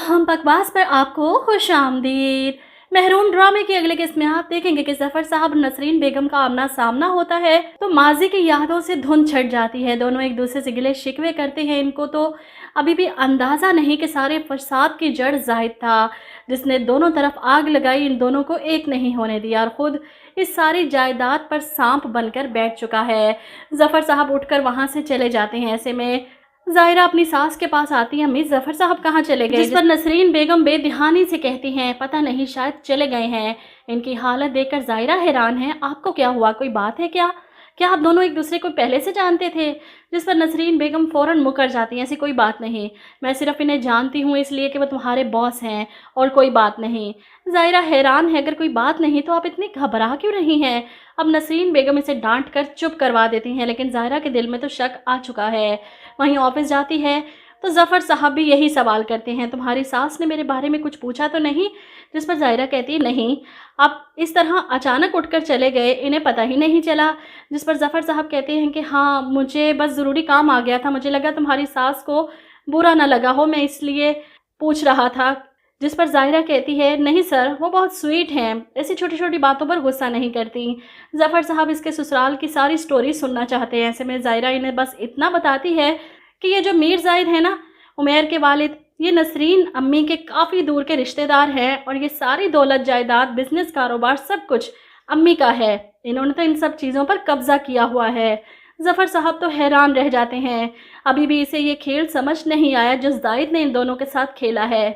हम बकवास पर आपको खुश आमदीद। महरून ड्रामे की अगले किस्त में आप देखेंगे कि जफर साहब और नसरीन बेगम का आमना सामना होता है तो माजी की यादों से धुन छट जाती है। दोनों एक दूसरे से गिले शिकवे करते हैं। इनको तो अभी भी अंदाज़ा नहीं कि सारे फसाद की जड़ जाहिद था, जिसने दोनों तरफ आग लगाई, इन दोनों को एक नहीं होने दिया और ख़ुद इस सारी जायदाद पर सांप बनकर बैठ चुका है। जफर साहब उठकर वहाँ से चले जाते हैं। ऐसे में ज़ाहिरा अपनी सास के पास आती है, अम्मी जफर साहब कहाँ चले गए? जिस पर नसरीन बेगम बेध्यानी से कहती हैं, पता नहीं, शायद चले गए हैं। इनकी हालत देखकर ज़ाहिरा हैरान है। आपको क्या हुआ, कोई बात है क्या? क्या आप दोनों एक दूसरे को पहले से जानते थे? जिस पर नसरीन बेगम फ़ौरन मुकर जाती हैं, ऐसी कोई बात नहीं, मैं सिर्फ इन्हें जानती हूँ इसलिए कि वो तुम्हारे बॉस हैं और कोई बात नहीं। ज़ाहिरा हैरान है, अगर कोई बात नहीं तो आप इतनी घबरा क्यों रही हैं? अब नसरीन बेगम इसे डांट कर चुप करवा देती हैं, लेकिन ज़ाहिरा के दिल में तो शक आ चुका है। वहीं ऑफिस जाती है तो जफ़र साहब भी यही सवाल करते हैं, तुम्हारी सास ने मेरे बारे में कुछ पूछा तो नहीं? जिस पर ज़ाहिरा कहती है, नहीं, अब इस तरह अचानक उठकर चले गए, इन्हें पता ही नहीं चला। जिस पर जफ़र साहब कहते हैं कि हाँ, मुझे बस ज़रूरी काम आ गया था, मुझे लगा तुम्हारी सास को बुरा ना लगा हो, मैं इसलिए पूछ रहा था। जिस पर ज़ाहिरा कहती है, नहीं सर, वो बहुत स्वीट हैं, ऐसी छोटी छोटी बातों पर गुस्सा नहीं करती। जफ़र साहब इसके ससुराल की सारी स्टोरी सुनना चाहते हैं। ऐसे में ज़ाहिरा इन्हें बस इतना बताती है कि ये जो मीर ज़ाहिद है ना, उमैर के वालिद, ये नसरीन अम्मी के काफ़ी दूर के रिश्तेदार हैं और ये सारी दौलत, जायदाद, बिजनेस, कारोबार सब कुछ अम्मी का है। इन्होंने तो इन सब चीज़ों पर कब्ज़ा किया हुआ है। जफ़र साहब तो हैरान रह जाते हैं, अभी भी इसे ये खेल समझ नहीं आया जो ज़ाहिद ने इन दोनों के साथ खेला है।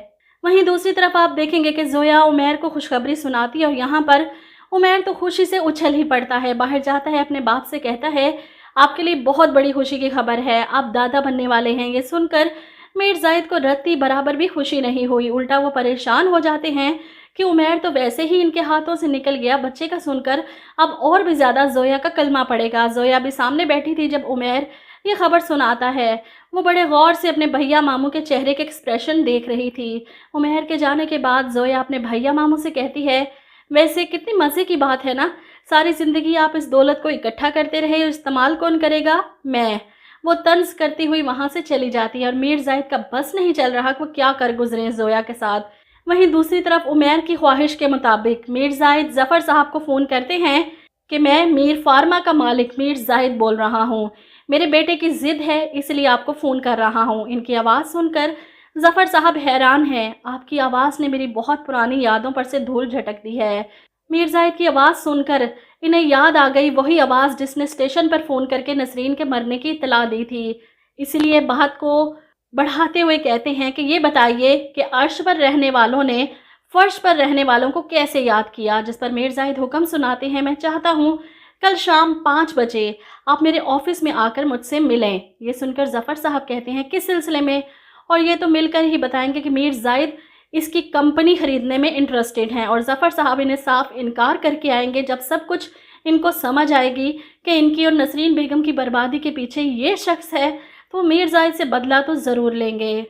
वहीं दूसरी तरफ आप देखेंगे कि ज़ोया उमैर को खुशखबरी सुनाती है और यहाँ पर उमैर तो खुशी से उछल ही पड़ता है, बाहर जाता है, अपने बाप से कहता है, आपके लिए बहुत बड़ी खुशी की खबर है, आप दादा बनने वाले हैं। ये सुनकर मीर ज़ाहिद को रत्ती बराबर भी खुशी नहीं हुई, उल्टा वो परेशान हो जाते हैं कि उमैर तो वैसे ही इनके हाथों से निकल गया, बच्चे का सुनकर अब और भी ज़्यादा ज़ोया का कलमा पड़ेगा। ज़ोया भी सामने बैठी थी जब उमैर ये खबर सुनाता है, वो बड़े गौर से अपने भैया मामू के चेहरे के एक्सप्रेशन देख रही थी। उमैर के जाने के बाद ज़ोया अपने भैया मामू से कहती है, वैसे कितनी मज़े की बात है ना, सारी ज़िंदगी आप इस दौलत को इकट्ठा करते रहे, इस्तेमाल कौन करेगा? मैं। वो तंज करती हुई वहाँ से चली जाती है और मीर ज़ाहिद का बस नहीं चल रहा कि वो क्या कर गुजरे ज़ोया के साथ। वहीं दूसरी तरफ उमैर की ख्वाहिश के मुताबिक मीर ज़ाहिद ज़फ़र साहब को फ़ोन करते हैं कि मैं मीर फार्मा का मालिक मीर ज़ाहिद बोल रहा हूँ, मेरे बेटे की ज़िद है इसलिए आपको फ़ोन कर रहा हूँ। इनकी आवाज़ सुनकर ज़फ़र साहब हैरान हैं, आपकी आवाज़ ने मेरी बहुत पुरानी यादों पर से धूल झटक दी है। मीर ज़ाहिद की आवाज़ सुनकर इन्हें याद आ गई वही आवाज़ जिसने स्टेशन पर फ़ोन करके नसरीन के मरने की इत्तला दी थी। इसलिए बात को बढ़ाते हुए कहते हैं कि ये बताइए कि अर्श पर रहने वालों ने फ़र्श पर रहने वालों को कैसे याद किया? जिस पर मीर ज़ाहिद हुक्म सुनाते हैं, मैं चाहता हूँ कल शाम 5 बजे आप मेरे ऑफिस में आकर मुझसे मिलें। ये सुनकर ज़फ़र साहब कहते हैं, किस सिलसिले में? और ये तो मिलकर ही बताएंगे कि मीर ज़ाहिद इसकी कंपनी ख़रीदने में इंटरेस्टेड हैं और ज़फ़र साहब इन्हें साफ इनकार करके आएंगे। जब सब कुछ इनको समझ आएगी कि इनकी और नसरीन बेगम की बर्बादी के पीछे ये शख्स है तो मीर ज़ाहिद से बदला तो ज़रूर लेंगे।